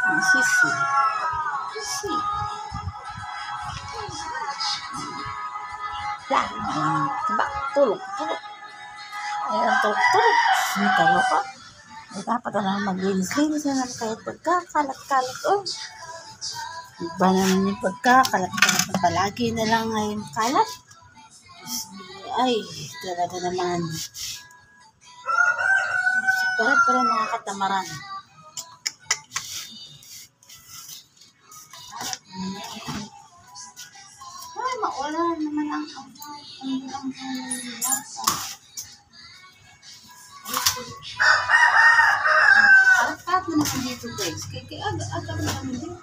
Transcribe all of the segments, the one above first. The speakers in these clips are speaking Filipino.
Sisi. Sisi. Yan. Diba? Tulog. Tulog. Ayan, tulog. Sumitayo ka. Ay, dapat na maglinis-linis na lang kahit pagkakalat-kalat. Oh. Iba naman yung pagkakalat-kalat na palagi na lang ngayon kalat. Ay, talaga naman. Para mga katamaran. Ay, mawala naman ang alat-kalat na naman dito guys. Kaya aga na naman dito.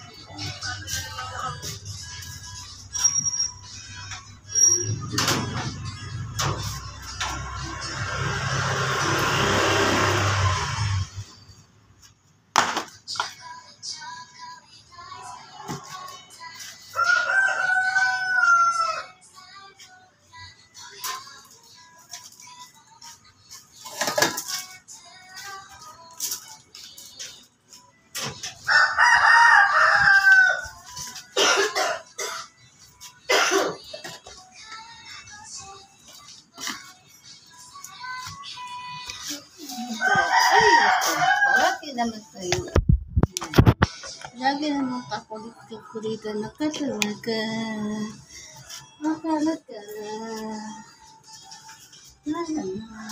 Naman tayo. Lagi naman kakulit-kulitan na katalaga. Makalaga. Lala na.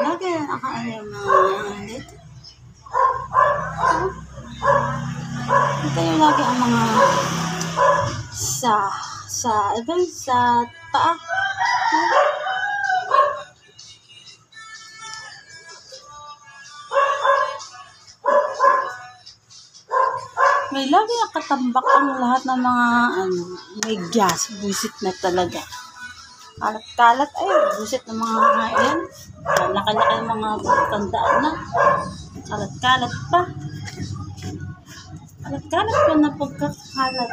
Lagi nakaano yung mga dito. Ito yung lagi ang mga sa paa. May lagi nakatambak ang lahat ng mga may gas, buisit na talaga. Kalat-kalat ay buisit ng mga yan. Laki-laki ng mga tandaan na. Kalat-kalat pa. Kalat-kalat pa na pagkakalat.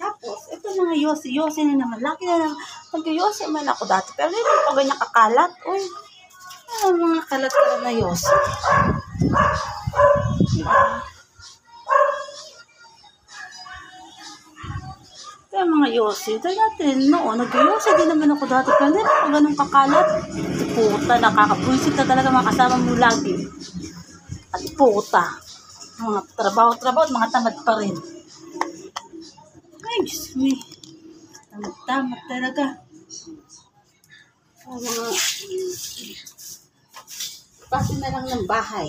Tapos, ito mga yosi na naman. Laki na naman. Nag-yosi man ako dati. Pero hindi ko ganyan kakalat. Uy, mga kalat-kalat na yosi. Ito yung mga yosi. Ito natin, nag-yosi din naman ako dati. Pero hindi ko ganun kakalat. Puta, nakakabuisit na talaga mga kasama mo lagi. At puta. Mga trabaho at mga tamad pa rin. Ay, Diyos me. Tamad talaga. Mga pati na lang ng bahay.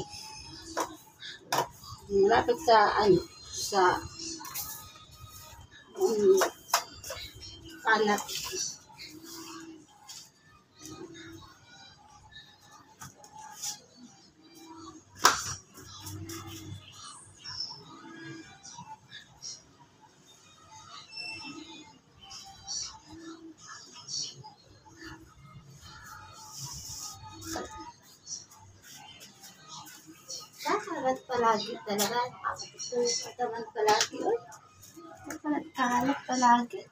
Malapit sa kalat. palagi talaga. Puta naman palagi. Uy, kalat palagi.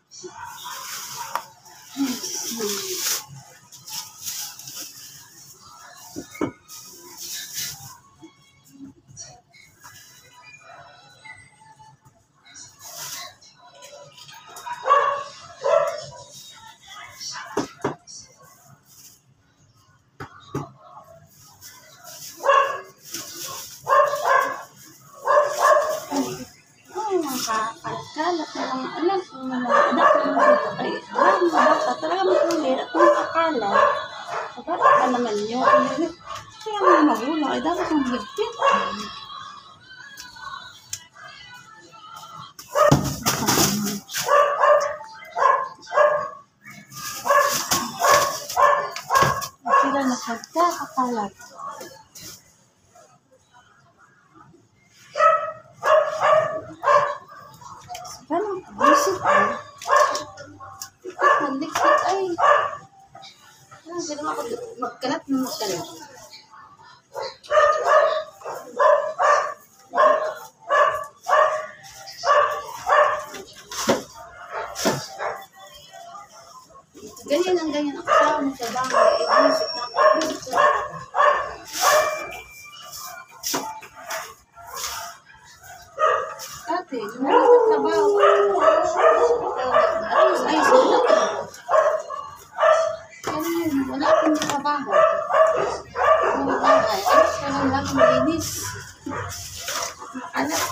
Kalat na mga anak ng mga anak ng mga kay alam mo bata talaga maguli at kung kakalat bakit ka naman yun kaya mga magulang ay dapat mong higpit sila nagkakalat ganun, visit ay. Nagdikit ay. Hindi naman ako magkalat ng magkalat. Ganyan ang kasama mo sa bahay. Visit na ako. Visit na ako. Ate, lumalang na trabaho. Ayos na. Ganyan, wala akong trabaho. Ayos ka lang lang, malinis. Makalat.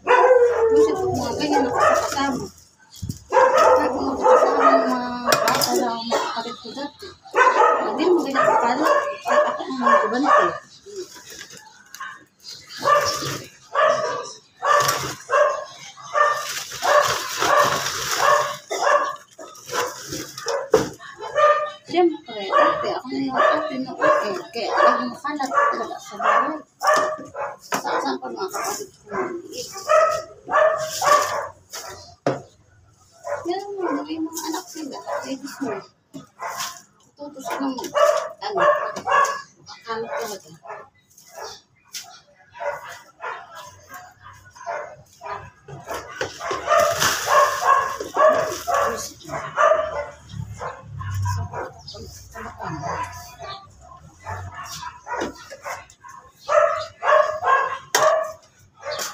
Kasi ito mga ganyan ako sa kasama. Bago ako kasama ng mga bata na ang makakarit ko dati. Hindi mo ganyan kakalat. At ako ang mga kubante. Siyempre, ate, ako na yung ate na okay. Kaya lagi makalat talaga sa bahay. Saan pa mga kapatid ko maliit. Yan mo, naging mga anak sila. Ladies mo. Tutos ka ng makalat talaga.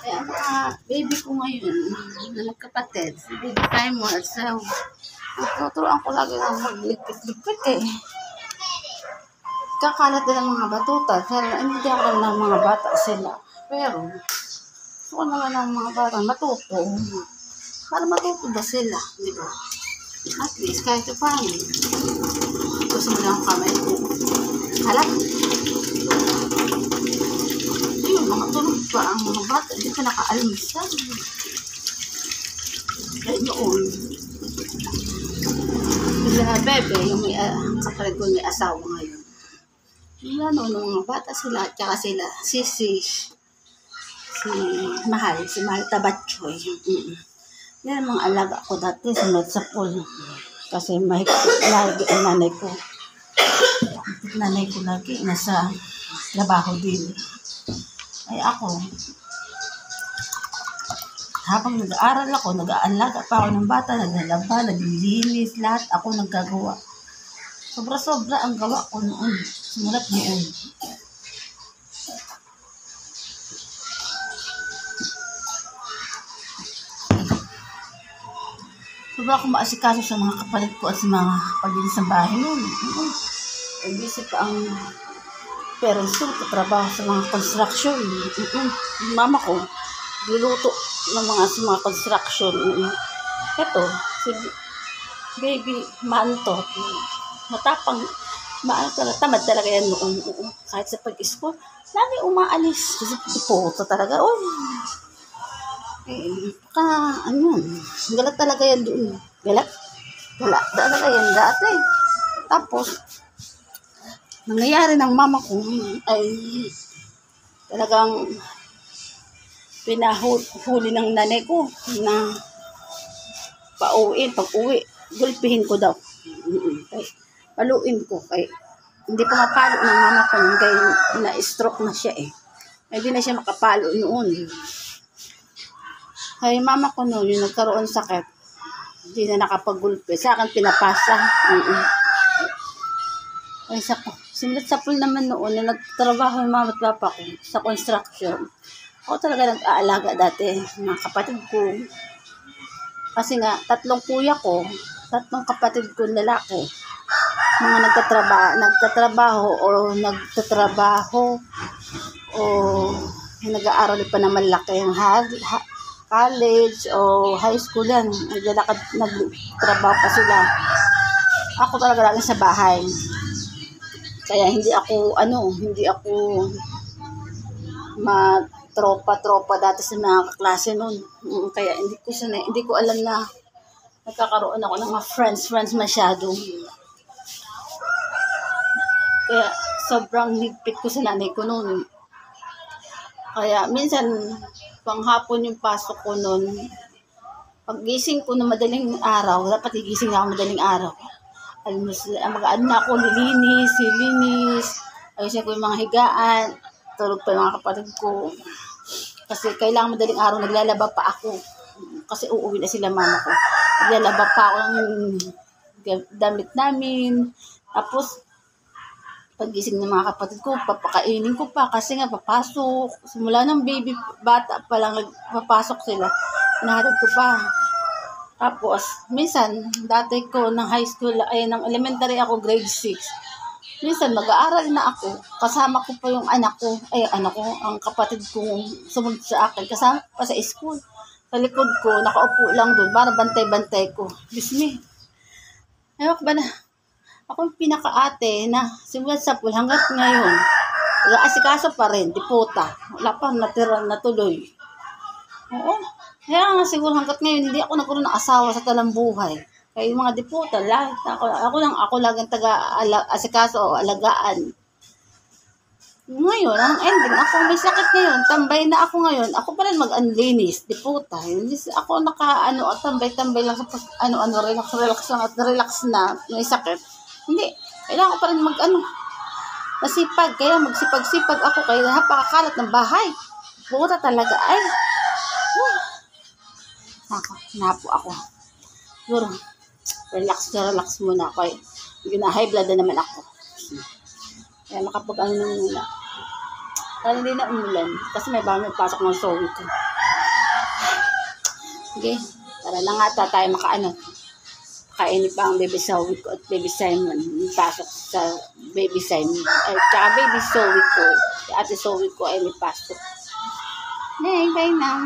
Kaya ang mga baby ko ngayon na nagkapatid, si baby Simon at sa tuturuan ko lagi ng maglikpit-likpit eh. Kakalat din ang mga batuta. Kaya hindi ako lang ng mga bata sila. Pero, gusto ko naman ng mga bata matuto. Para matuto ba sila? Di ba? At least, kahit paano. Gusto mo lang ang kamay ko. Halap. Ayun, mga tulog pa ang mga bata. Hindi ka nakaalmisa. Kaya noon, sila bebe, yung may kapalit ko may asawa ngayon. Wala noon, ng mga bata sila, at saka sila, si Mahal Tabatchoy. Yan ang mga alaga ko dati sa Metsapol. Kasi mahigpit lagi ang nanay ko. Nanay ko lagi nasa trabaho din. Ay ako, habang nag-aaral ako, nag-aalaga pa ako ng bata, naglalaba, naglilinis, lahat ako naggagawa. Sobra-sobra ang gawa ko noon. Simulat noon. Sobra ako maasikaso sa mga kapalit ko at sa mga paglinis ng bahay noon. Busy pa ang parents ko, trabaho sa mga construction. Mama ko, luluto ng mga sa mga construction. Ito, si baby Manto, matapang, tamad talaga yan noon. Kahit sa pag-school, lagi umaalis. Kasi puto talaga. Uy, galat talaga yan doon. Galat talaga yan dati. Tapos, nangyayari ng mama ko ay talagang pinahuli ng nanay ko na pag-uwi, gulpihin ko daw. Paluin ko. Kaya hindi pa mapalo ng mama ko kaya na-stroke na siya eh. Hindi na siya makapalo noon. Kaya mama ko noon, yung nagkaroon sakit, hindi na nakapagulpi. Sa akin pinapasa. Ay, simulat sa pool naman noon, na nagtrabaho yung mama at papa ko sa construction. Ako talaga nag-aalaga dati, mga kapatid ko. Kasi nga, 3 kuya ko, 3 kapatid ko lalaki, mga nagtatrabaho o nag-aaral pa na malaki ang college o high school yan. Nagtrabaho pa sila. Ako talaga lang sa bahay. Kaya hindi ako tropa dati sa mga kaklase noon. Kaya hindi ko alam na nagkakaroon ako ng mga friends masyado. Kaya sobrang higpit ko sa nanay ko noon. Kaya minsan panghapon yung pasok ko noon. Paggising ko na madaling araw, dapat igising na ako madaling araw. Mag-ano na ako, linis, ayusin ko yung mga higaan, tulog pa yung mga kapatid ko. Kasi kailangan madaling araw, naglalaba pa ako. Kasi uuwi na sila mama ko. Naglalaba pa ako ng damit namin. Tapos, paggising ng mga kapatid ko, papakainin ko pa kasi nga papasok. Simula ng bata pa lang, papasok sila. Nahatid ko pa. Tapos, minsan, dati ko ng high school, ng elementary ako, grade 6. Minsan, mag-aaral na ako. Kasama ko pa yung anak ko, ang kapatid kong sumunod sa akin. Kasama pa sa school. Sa likod ko, nakaupo lang doon. Para bantay-bantay ko. Bismi. Ewan ko ba na, ako yung pinaka-ate na simulat sa pool hanggat ngayon. Asikaso pa rin, di puta. Wala pa natira, natuloy. Oo. Kaya nga siguro hanggat ngayon, hindi ako nagkaroon ng asawa sa talambuhay. Kaya yung mga diputa, lahat. Ako lang ang taga-asikaso o alagaan. Ngayon, ang ending, ako may sakit ngayon, tambay na ako ngayon, ako pa rin mag-unlinis, diputa. Hindi ako tambay-tambay lang sa relax na, may sakit. Hindi, kailangan ko pa rin masipag, kaya magsipag-sipag ako, kaya napakakalat ng bahay. Puta talaga, napo ako. Siguro, relax muna ako. High blood na naman ako. Kaya makapag-ano na muna. Kaya hindi na umulan. Kasi may pasok ng sewing ko. Sige, tara na nga tayo kainin pa ang baby sewing ko at baby Simon. Pasok sa baby Simon. Tsaka baby sewing ko. Ate sewing ko ay may pasok. Bye na.